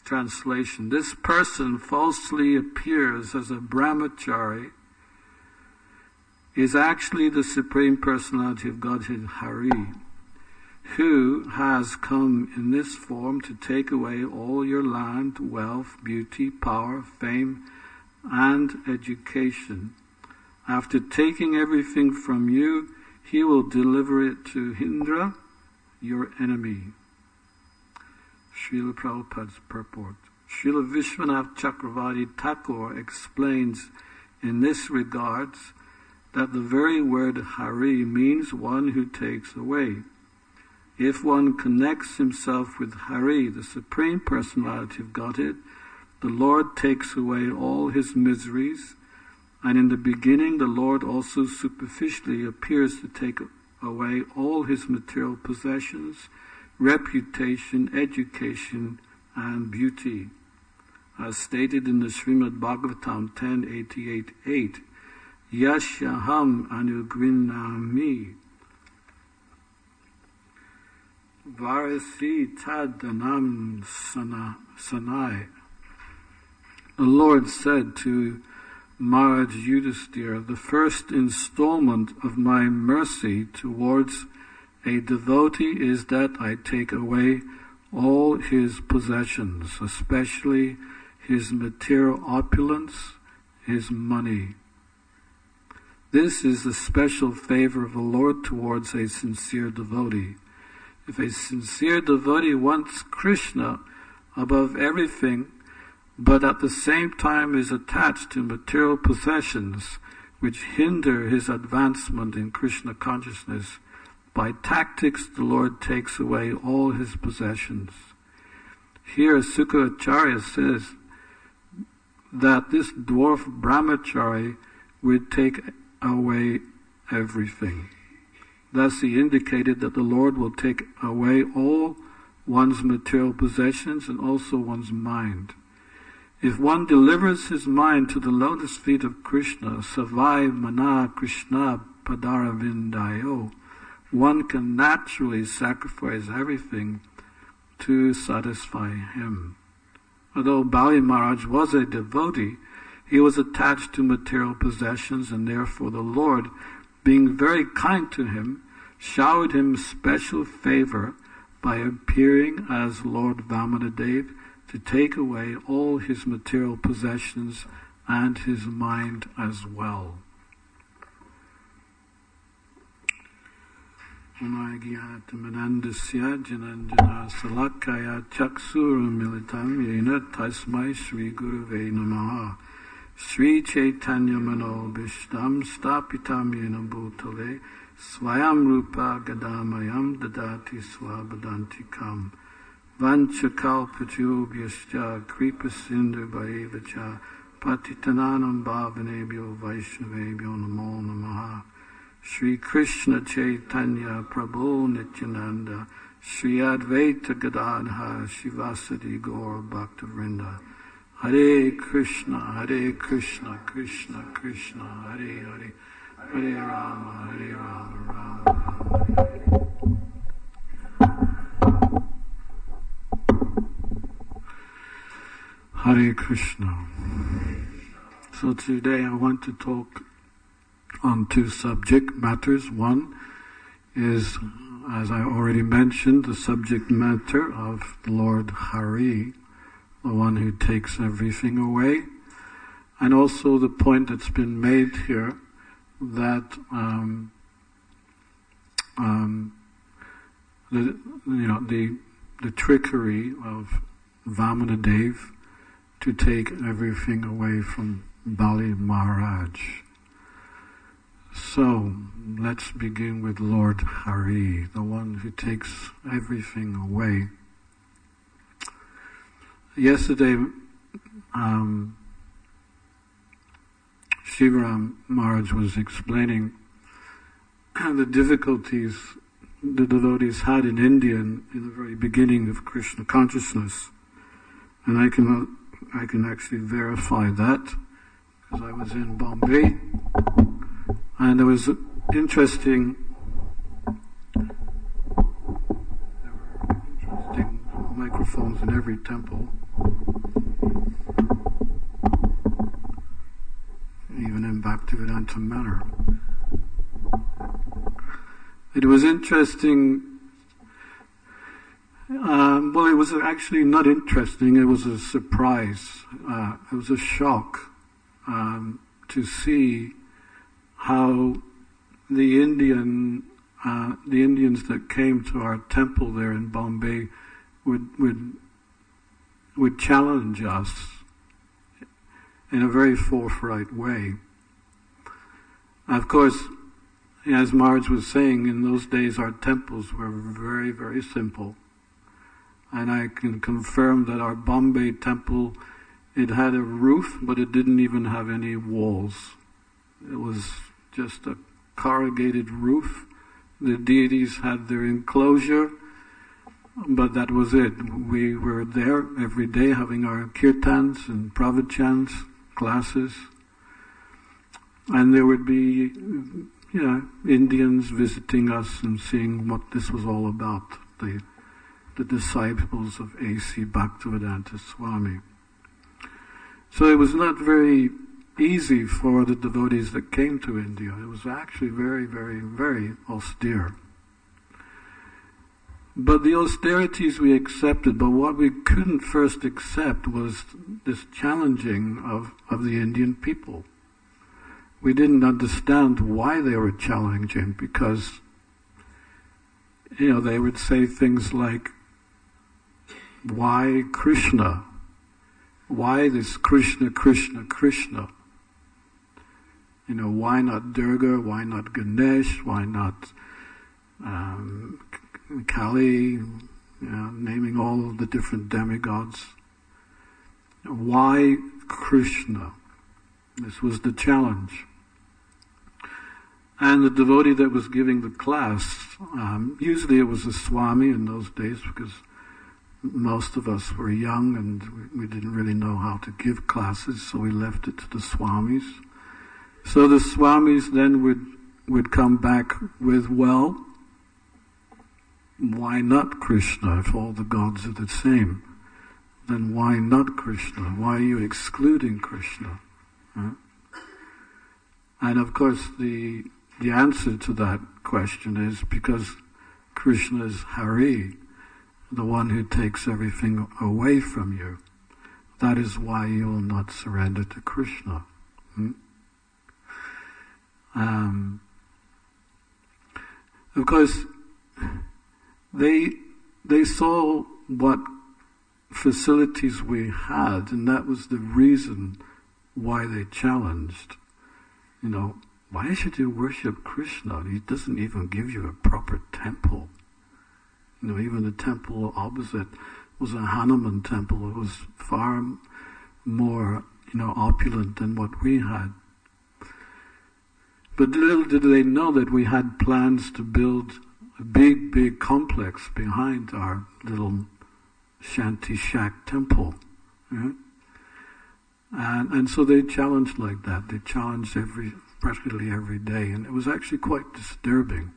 Translation: this person falsely appears as a brahmachari, is actually the Supreme Personality of Godhead, Hari, who has come in this form to take away all your land, wealth, beauty, power, fame, and education. After taking everything from you, he will deliver it to Indra, your enemy. Srila Prabhupada's purport. Srila Vishwanath Chakravarti Thakur explains in this regards that the very word Hari means one who takes away. If one connects himself with Hari, the Supreme Personality of Godhead, the Lord takes away all his miseries, and in the beginning the Lord also superficially appears to take away all his material possessions, reputation, education, and beauty. As stated in the Srimad Bhagavatam 10.88.8, Yashaham anugrinami varasi tadanam sanai. The Lord said to Maharaj Yudhisthira, the first installment of my mercy towards a devotee is that I take away all his possessions, especially his material opulence, his money. This is the special favor of the Lord towards a sincere devotee. If a sincere devotee wants Krishna above everything, but at the same time is attached to material possessions which hinder his advancement in Krishna consciousness, by tactics the Lord takes away all his possessions. Here Sukaracharya says that this dwarf brahmachari would take away everything. Thus he indicated that the Lord will take away all one's material possessions and also one's mind. If one delivers his mind to the lotus feet of Krishna, Savai Mana Krishna Padaravindayo, one can naturally sacrifice everything to satisfy him. Although Bali Maharaj was a devotee, he was attached to material possessions, and therefore the Lord, being very kind to him, showered him special favor by appearing as Lord Vamanadev to take away all his material possessions and his mind as well. Manandasya Jananjana Salakaya Chaksura Militam Yena Tasmai Sri Guruve Namaha Sri Chaitanya Mano Bishtam Stapitam Yena Bhutale Swayam Rupa Gadamayam Dadati Swabhadantikam Vanchakalpachubhyascha Kripasindu Bhaivacha Patitananam Bhavanebhyo Vaishnavebhyo Namo Namaha Sri Krishna Chaitanya Prabhu Nityananda Sri Advaita Gadadha Shivasadi Gaur Bhaktavrinda Hare Krishna, Krishna Krishna, Hare Hare, Hare Rama, Rama Hare. Hare Krishna. So today I want to talk on two subject matters. One is, as I already mentioned, the subject matter of Lord Hari, the one who takes everything away, and also the point that's been made here that the trickery of Vamanadev to take everything away from Bali Maharaj. So, let's begin with Lord Hari, the one who takes everything away. Yesterday, Shivaram Maharaj was explaining the difficulties the devotees had in India in the very beginning of Krishna consciousness. And I can actually verify that, because I was in Bombay, and there was interesting microphones in every temple, even in Bhaktivedanta Manor. It was interesting. Well, it was actually not interesting. It was a surprise. It was a shock to see how the Indians that came to our temple there in Bombay would challenge us in a very forthright way. Of course, as Maharaj was saying, in those days our temples were very, very simple. And I can confirm that our Bombay temple, it had a roof, but it didn't even have any walls. It was just a corrugated roof. The deities had their enclosure, but that was it. We were there every day having our kirtans and pravachans, classes. And there would be Indians visiting us and seeing what this was all about, the disciples of A.C. Bhaktivedanta Swami. So it was not very easy for the devotees that came to India. It was actually very, very, very austere. But the austerities we accepted, but what we couldn't first accept was this challenging of the Indian people. We didn't understand why they were challenging, because they would say things like, why Krishna? Why this Krishna, Krishna, Krishna? Why not Durga? Why not Ganesh? Why not Kali? Naming all of the different demigods. Why Krishna? This was the challenge. And the devotee that was giving the class, usually it was a Swami in those days, because most of us were young and we didn't really know how to give classes, so we left it to the Swamis. So the Swamis then would come back with, well, why not Krishna if all the gods are the same? Then why not Krishna? Why are you excluding Krishna? Huh? And of course the answer to that question is because Krishna is Hari, the one who takes everything away from you. That is why you will not surrender to Krishna. Of course, they saw what facilities we had, and that was the reason why they challenged. Why should you worship Krishna? He doesn't even give you a proper temple. Even the temple opposite was a Hanuman temple. It was far more, opulent than what we had. But little did they know that we had plans to build a big, big complex behind our little Shanti Shack temple. Yeah? And so they challenged like that. They challenged practically every day. And it was actually quite disturbing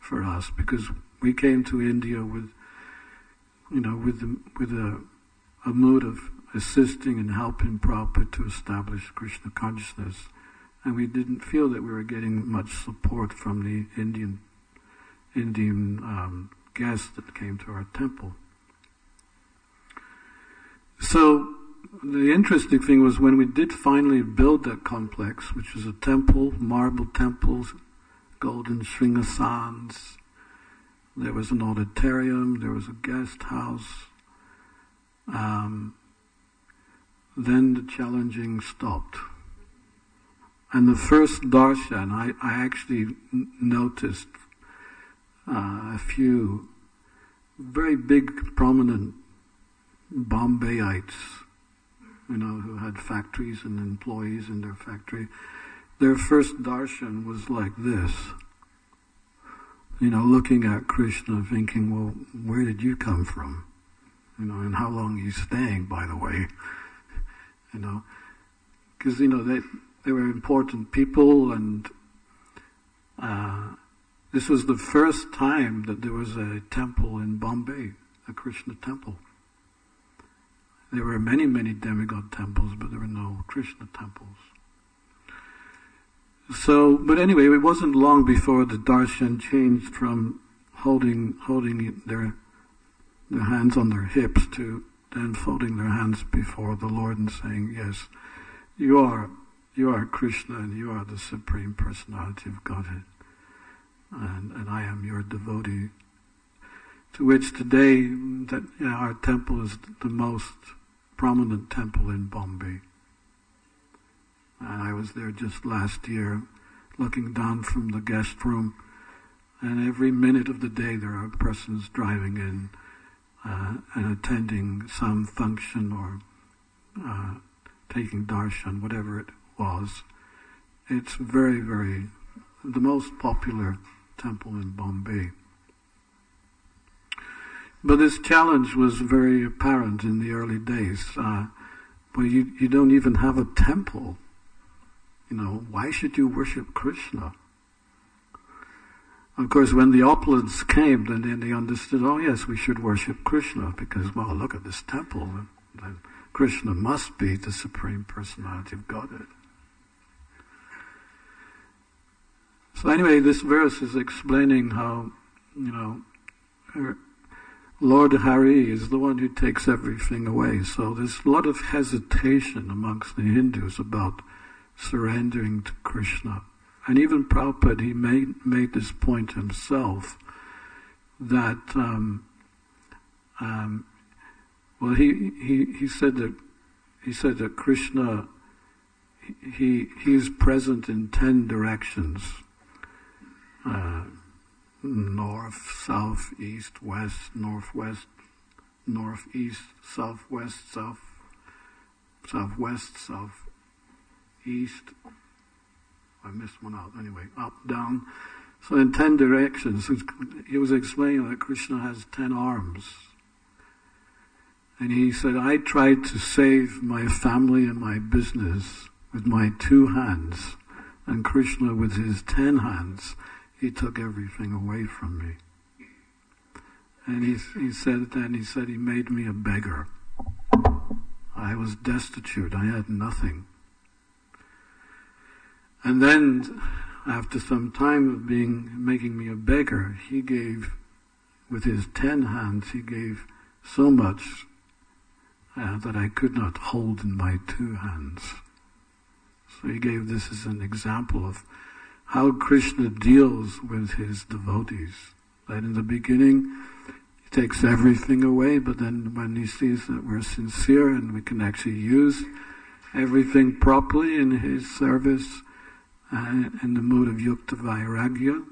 for us, because we came to India with a mood of assisting and helping Prabhupada to establish Krishna consciousness, and we didn't feel that we were getting much support from the Indian guests that came to our temple. So the interesting thing was when we did finally build that complex, which was a temple, marble temples, golden shringasans. There was an auditorium, there was a guest house. Then the challenging stopped. And the first darshan, I actually noticed a few very big, prominent Bombayites, who had factories and employees in their factory. Their first darshan was like this. Looking at Krishna, thinking, well, where did you come from? And how long are you staying, by the way? Because, they were important people, and this was the first time that there was a temple in Bombay, a Krishna temple. There were many, many demigod temples, but there were no Krishna temples. So, but anyway, it wasn't long before the darshan changed from holding their hands on their hips to then folding their hands before the Lord and saying, yes, you are Krishna and you are the Supreme Personality of Godhead. And I am your devotee. To which today, our temple is the most prominent temple in Bombay. And I was there just last year, looking down from the guest room, and every minute of the day there are persons driving in and attending some function or taking darshan, whatever it was. It's very, very, the most popular temple in Bombay. But this challenge was very apparent in the early days. But you don't even have a temple. Why should you worship Krishna? Of course, when the opulence came, then they understood, oh yes, we should worship Krishna, because, well, look at this temple. And Krishna must be the Supreme Personality of Godhead. So anyway, this verse is explaining how, Lord Hari is the one who takes everything away. So there's a lot of hesitation amongst the Hindus about surrendering to Krishna. And even Prabhupada, he made this point himself, that he said that Krishna, he is present in 10 directions. North, south, east, west, northwest, northeast, southwest, southwest, southeast. I missed one out. Anyway, up, down. So in 10 directions. He was explaining that Krishna has 10 arms. And he said, I tried to save my family and my business with my 2 hands. And Krishna, with his 10 hands, he took everything away from me. And he said he made me a beggar. I was destitute. I had nothing. And then, after some time of making me a beggar, he gave, with his 10 hands, he gave so much that I could not hold in my 2 hands. So he gave this as an example of how Krishna deals with his devotees. That in the beginning, he takes everything away, but then when he sees that we're sincere and we can actually use everything properly in his service, in the mood of yukta vairagya,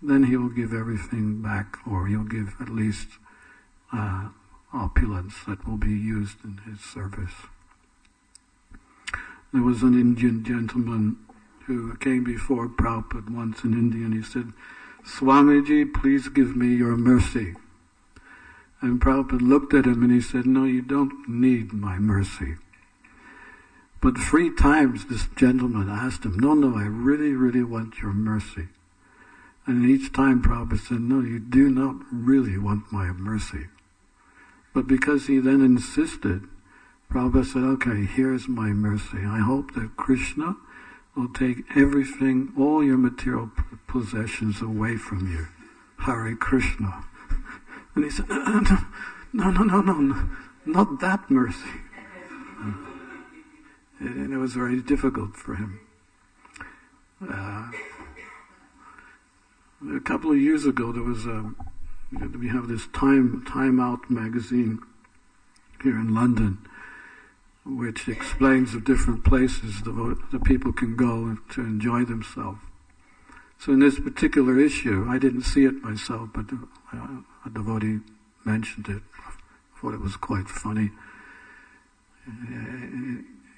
then he will give everything back, or he'll give at least opulence that will be used in his service. There was an Indian gentleman who came before Prabhupada once in India, and he said, Swamiji, please give me your mercy. And Prabhupada looked at him and he said, no, you don't need my mercy. But 3 times this gentleman asked him, no, I really, really want your mercy. And each time Prabhupada said, no, you do not really want my mercy. But because he then insisted, Prabhupada said, okay, here's my mercy. I hope that Krishna will take everything, all your material possessions away from you. Hare Krishna. And he said, no, not that mercy. And it was very difficult for him. A couple of years ago, there was we have this Time Out magazine here in London, which explains the different places the people can go to enjoy themselves. So in this particular issue, I didn't see it myself, but a devotee mentioned it. I thought it was quite funny.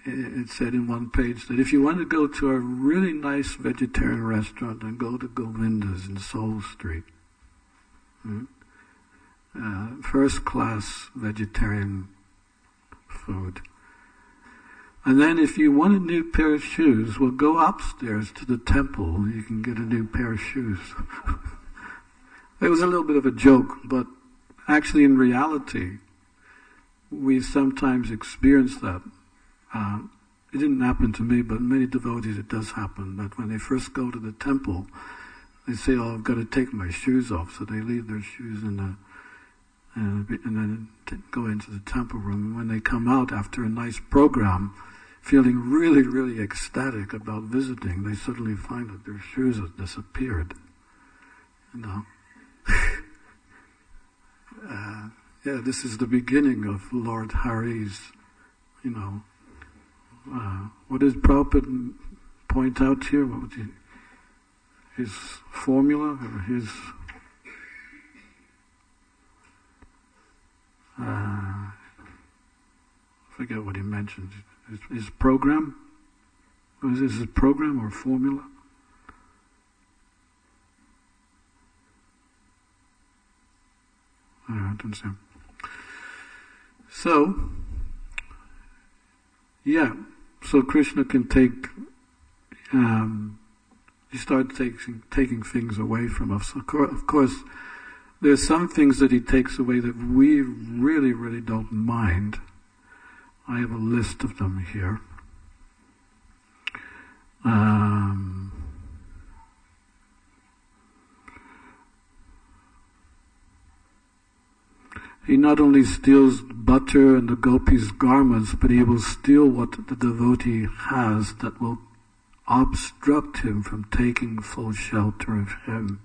It said in one page that if you want to go to a really nice vegetarian restaurant, then go to Govinda's in Soul Street. First class vegetarian food. And then if you want a new pair of shoes, well, go upstairs to the temple. You can get a new pair of shoes. It was a little bit of a joke, but actually in reality, we sometimes experience that. It didn't happen to me, but many devotees it does happen, that when they first go to the temple, they say, "Oh, I've got to take my shoes off," so they leave their shoes and then go into the temple room. And when they come out after a nice program, feeling really, really ecstatic about visiting, they suddenly find that their shoes have disappeared. This is the beginning of Lord Hari's, what does Prabhupada point out here? What was his formula, or his forget what he mentioned. His program? Was this his program or formula? I don't understand. So Krishna can take, he starts taking things away from us. Of course, there's some things that he takes away that we really, really don't mind. I have a list of them here. He not only steals butter and the gopis' garments, but he will steal what the devotee has that will obstruct him from taking full shelter of him,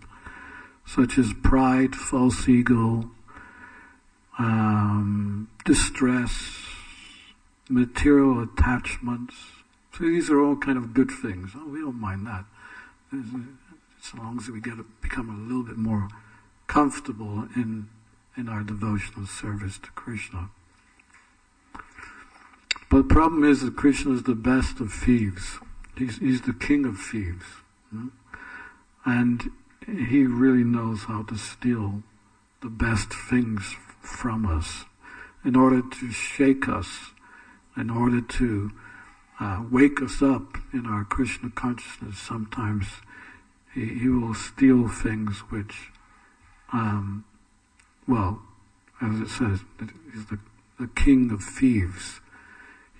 such as pride, false ego, distress, material attachments. So these are all kind of good things. Oh, we don't mind that, as long as we become a little bit more comfortable in our devotional service to Krishna. But the problem is that Krishna is the best of thieves. He's the king of thieves. And he really knows how to steal the best things from us in order to shake us, in order to wake us up in our Krishna consciousness. Sometimes he will steal things which as it says, he's the king of thieves.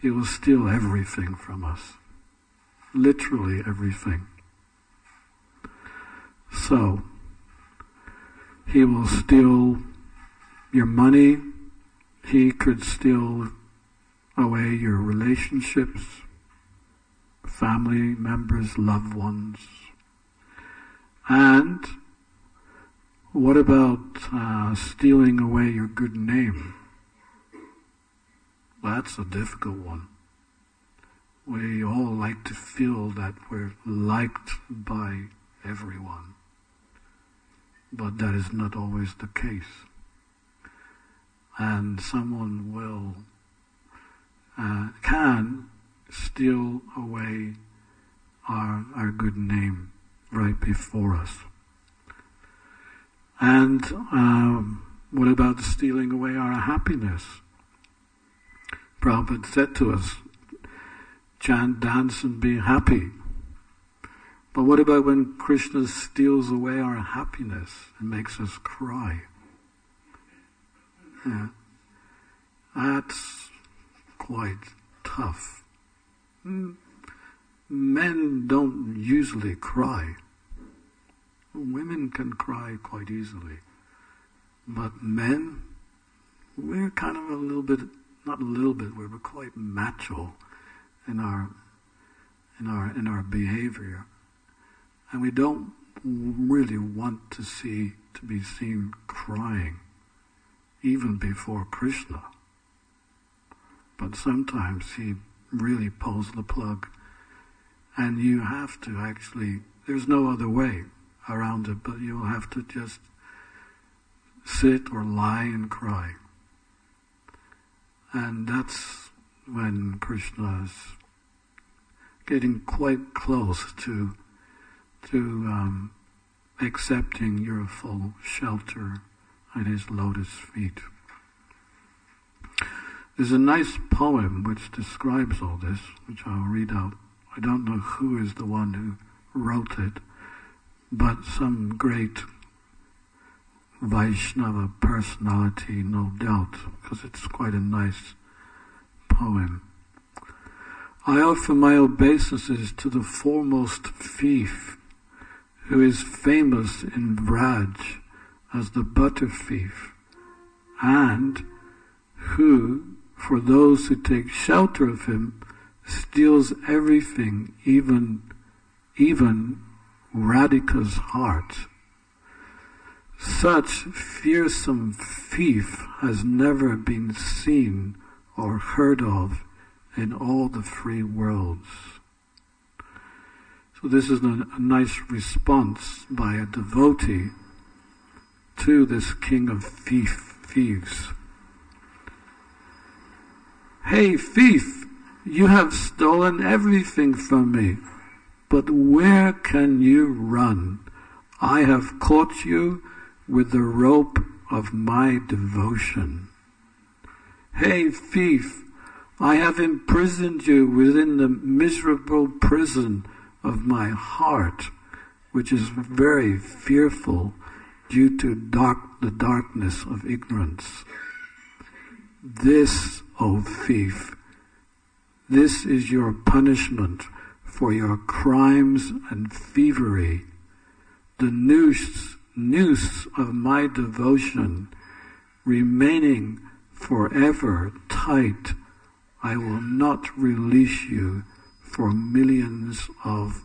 He will steal everything from us. Literally everything. So, he will steal your money. He could steal away your relationships, family members, loved ones. And what about stealing away your good name? That's a difficult one. We all like to feel that we're liked by everyone. But that is not always the case. And someone can steal away our good name right before us. And what about stealing away our happiness? Prabhupada said to us, chant, dance, and be happy. But what about when Krishna steals away our happiness and makes us cry? That's quite tough. Men don't usually cry. Women can cry quite easily. But men, we're kind of a little bit, not a little bit, we're quite macho in our behavior. And we don't really want to be seen crying, even before Krishna. But sometimes he really pulls the plug, and you have to actually, there's no other way around it, but you'll have to just sit or lie and cry. And that's when Krishna is getting quite close to accepting your full shelter at his lotus feet. There's a nice poem which describes all this, which I'll read out. I don't know who is the one who wrote it, but some great Vaishnava personality, no doubt, because it's quite a nice poem. I offer my obeisances to the foremost thief, who is famous in Vraj as the butter thief, and who, for those who take shelter of him, steals everything, even Radhika's heart. Such fearsome thief has never been seen or heard of in all the three worlds. So this is a nice response by a devotee to this king of thieves. Hey thief, you have stolen everything from me, but where can you run? I have caught you with the rope of my devotion. Hey thief, I have imprisoned you within the miserable prison of my heart, which is very fearful due to the darkness of ignorance. This, O thief, this is your punishment for your crimes and thievery. The noose of my devotion remaining forever tight, I will not release you for millions of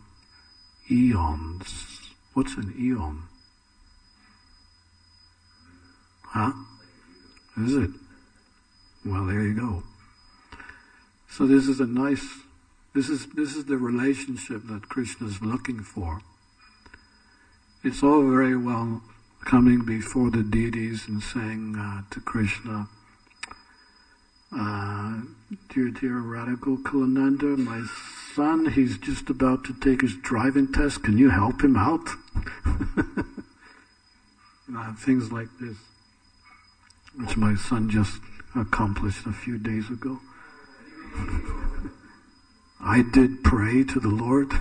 eons. What's an eon? Huh? Is it? Well, there you go. So this is this is the relationship that Krishna is looking for. It's all very well coming before the deities and saying to Krishna, dear Radical Kulananda, my son, he's just about to take his driving test. Can you help him out? Things like this, which my son just accomplished a few days ago. I did pray to the Lord.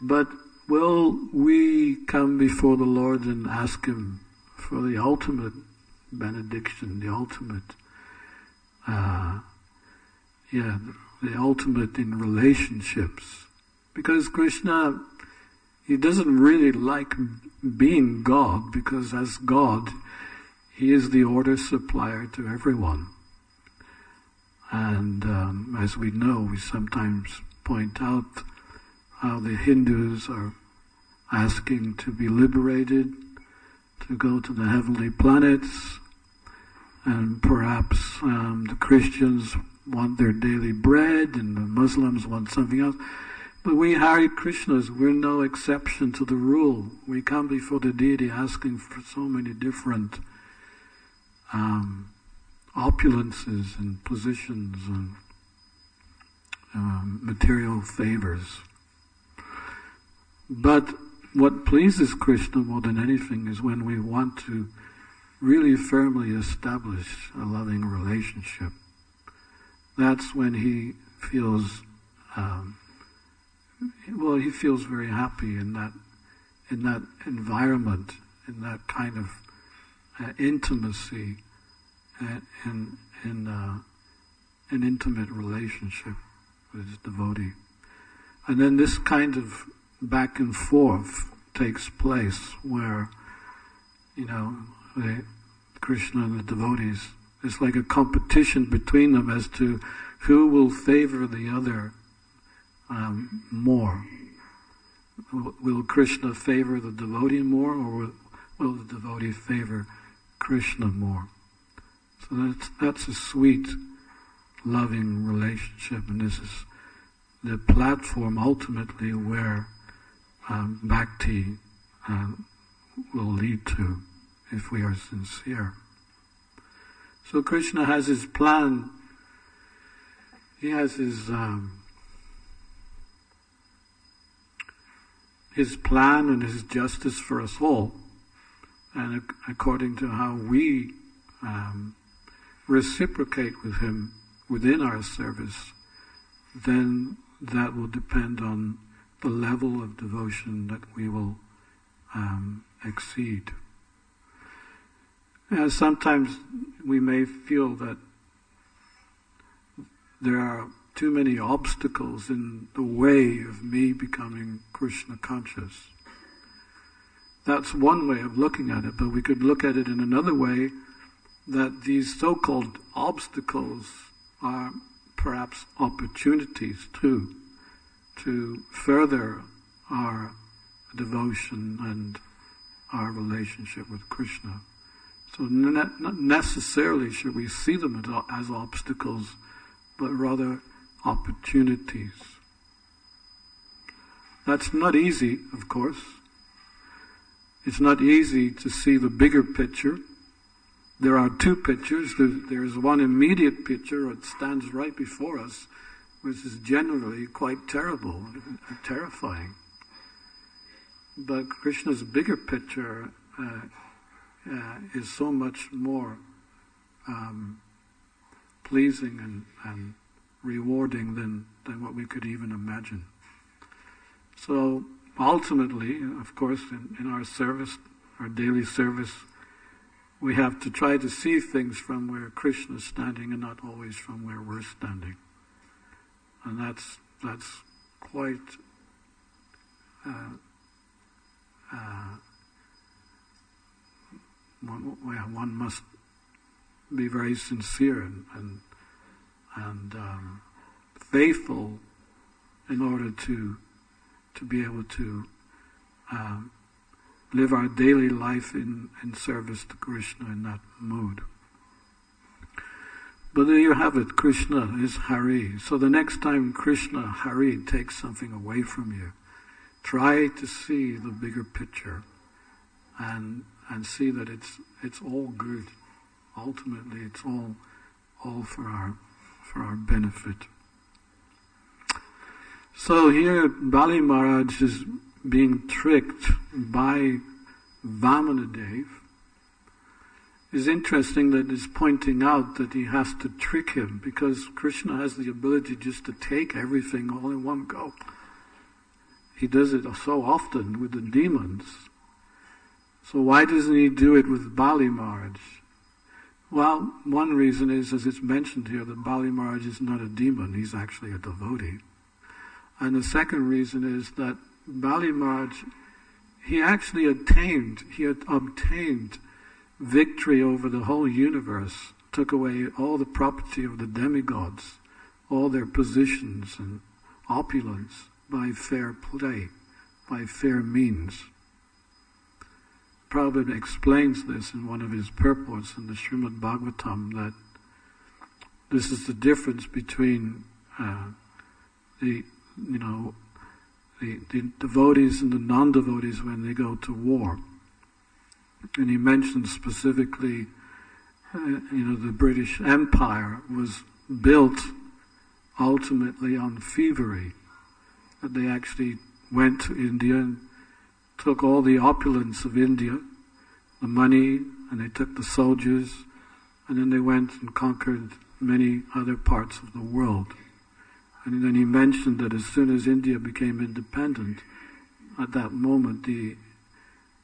But will we come before the Lord and ask Him for the ultimate benediction, the ultimate, the ultimate in relationships? Because Krishna, He doesn't really like being God, because as God, He is the order supplier to everyone. And as we know, we sometimes point out how the Hindus are asking to be liberated, to go to the heavenly planets, and perhaps the Christians want their daily bread, and the Muslims want something else. But we Hare Krishnas, we're no exception to the rule. We come before the deity asking for so many different opulences and positions and material favors. But what pleases Krishna more than anything is when we want to really firmly establish a loving relationship. That's when He feels, He feels very happy in that environment, in that kind of intimacy, in an intimate relationship with his devotee. And then this kind of back and forth takes place where, Krishna and the devotees, it's like a competition between them as to who will favor the other more. Will Krishna favor the devotee more, or will the devotee favor Krishna more? So that's a sweet, loving relationship, and this is the platform ultimately where bhakti will lead to, if we are sincere. So Krishna has his plan. He has his plan and his justice for us all, and according to how we reciprocate with him within our service, then that will depend on the level of devotion that we will exceed. Sometimes we may feel that there are too many obstacles in the way of me becoming Krishna conscious. That's one way of looking at it, but we could look at it in another way, that these so-called obstacles are perhaps opportunities too, to further our devotion and our relationship with Krishna. So not necessarily should we see them as obstacles, but rather opportunities. That's not easy, of course. It's not easy to see the bigger picture. There are two pictures. There's one immediate picture that stands right before us, which is generally quite terrible, terrifying. But Krishna's bigger picture is so much more pleasing and rewarding than what we could even imagine. So ultimately, of course, in our service, our daily service, we have to try to see things from where Krishna is standing and not always from where we're standing. And that's quite one must be very sincere and faithful in order to be able to live our daily life in service to Krishna in that mood. But there you have it, Krishna is Hari. So the next time Krishna, Hari, takes something away from you, try to see the bigger picture and see that it's all good. Ultimately, it's all for our benefit. So here, Bali Maharaj is being tricked by Vamanadev. It's interesting that it's pointing out that he has to trick him, because Krishna has the ability just to take everything all in one go. He does it so often with the demons. So why doesn't he do it with Bali Maharaj? Well, one reason is, as it's mentioned here, that Bali Maharaj is not a demon, he's actually a devotee. And the second reason is that Bali Maharaj, he actually obtained victory over the whole universe, took away all the property of the demigods, all their positions and opulence by fair play, by fair means. Prabhupada explains this in one of his purports in the Srimad Bhagavatam, that this is the difference between the devotees and the non-devotees when they go to war. And he mentions specifically, the British Empire was built ultimately on thievery. That they actually went to India and took all the opulence of India, the money, and they took the soldiers, and then they went and conquered many other parts of the world. And then he mentioned that as soon as India became independent, at that moment the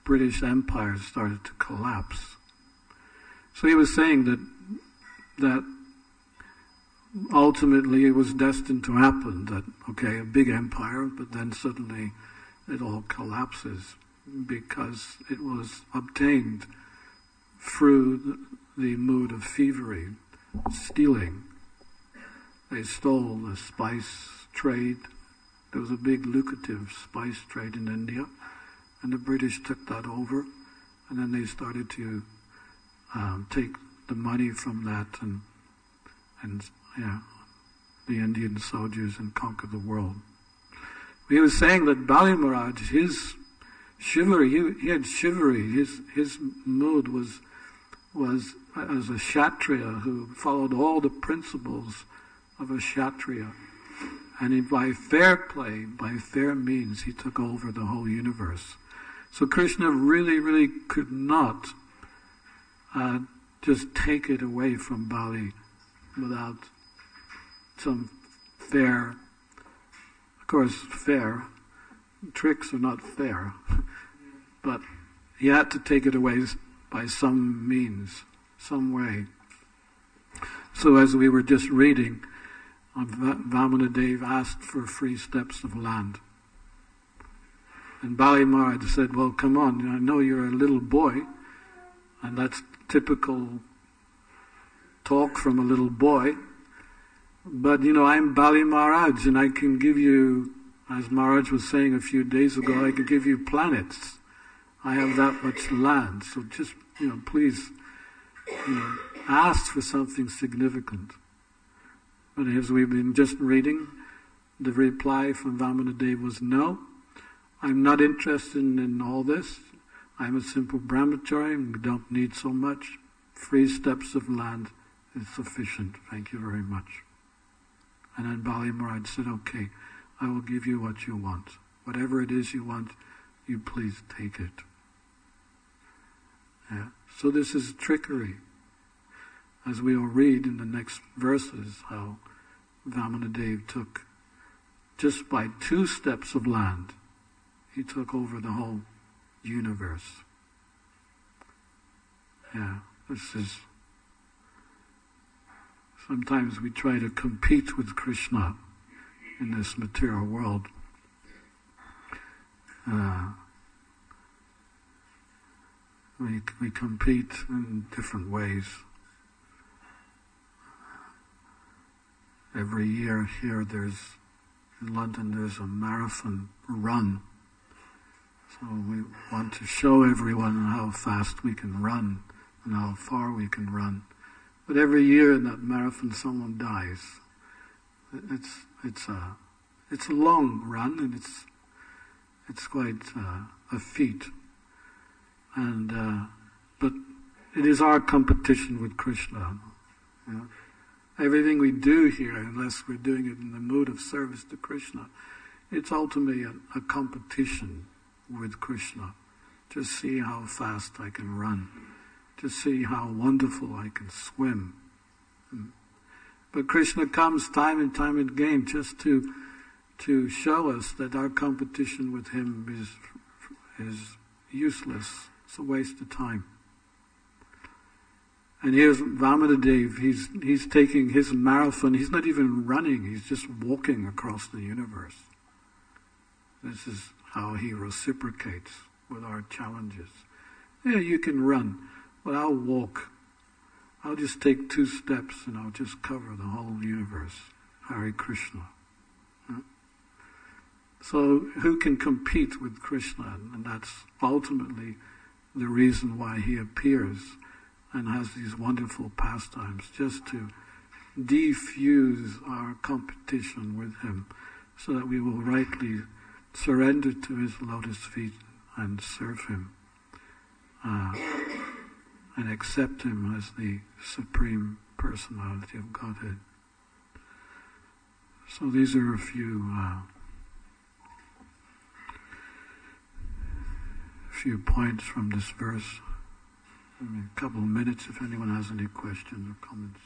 British Empire started to collapse. So he was saying that ultimately it was destined to happen, that, okay, a big empire, but then suddenly it all collapses because it was obtained through the mood of thievery, stealing. They stole the spice trade. There was a big lucrative spice trade in India, and the British took that over, and then they started to take the money from that and the Indian soldiers and conquer the world. He was saying that Bali Maharaj, his chivalry, he had chivalry. His mood was as a Kshatriya who followed all the principles of a Kshatriya. And by fair play, by fair means, he took over the whole universe. So Krishna really, really could not just take it away from Bali without some fair. Of course, fair. Tricks are not fair. But he had to take it away by some means, some way. So as we were just reading, Vamanadeva asked for 3 steps of land. And Bali Maharaj said, well, come on, I know you're a little boy, and that's typical talk from a little boy, but I'm Bali Maharaj, and I can give you, as Maharaj was saying a few days ago, I can give you planets. I have that much land, so just, please, ask for something significant. But as we've been just reading, the reply from Vamanadeva was, no, I'm not interested in all this. I'm a simple brahmachari, and we don't need so much. 3 steps of land is sufficient. Thank you very much. And then Bali Maharaj said, okay, I will give you what you want. Whatever it is you want, you please take it. Yeah. So this is trickery. As we will read in the next verses, how Vamanadeva took, just by 2 steps of land, he took over the whole universe. Yeah, this is... Sometimes we try to compete with Krishna in this material world. We compete in different ways. Every year here in London there's a marathon run. So we want to show everyone how fast we can run and how far we can run. But every year in that marathon someone dies. It's a long run, and it's quite a feat. And but it is our competition with Krishna. Everything we do here, unless we're doing it in the mood of service to Krishna, it's ultimately a competition with Krishna. To see how fast I can run, to see how wonderful I can swim. But Krishna comes time and time again just to show us that our competition with him is useless. It's a waste of time. And here's Vamanadeva, he's taking his marathon, he's not even running, he's just walking across the universe. This is how he reciprocates with our challenges. Yeah, you can run, but I'll walk. I'll just take 2 steps and I'll just cover the whole universe. Hare Krishna. So who can compete with Krishna? And that's ultimately the reason why he appears and has these wonderful pastimes, just to defuse our competition with him so that we will rightly surrender to his lotus feet and serve him and accept him as the Supreme Personality of Godhead. So these are a few points from this verse. A couple of minutes if anyone has any questions or comments.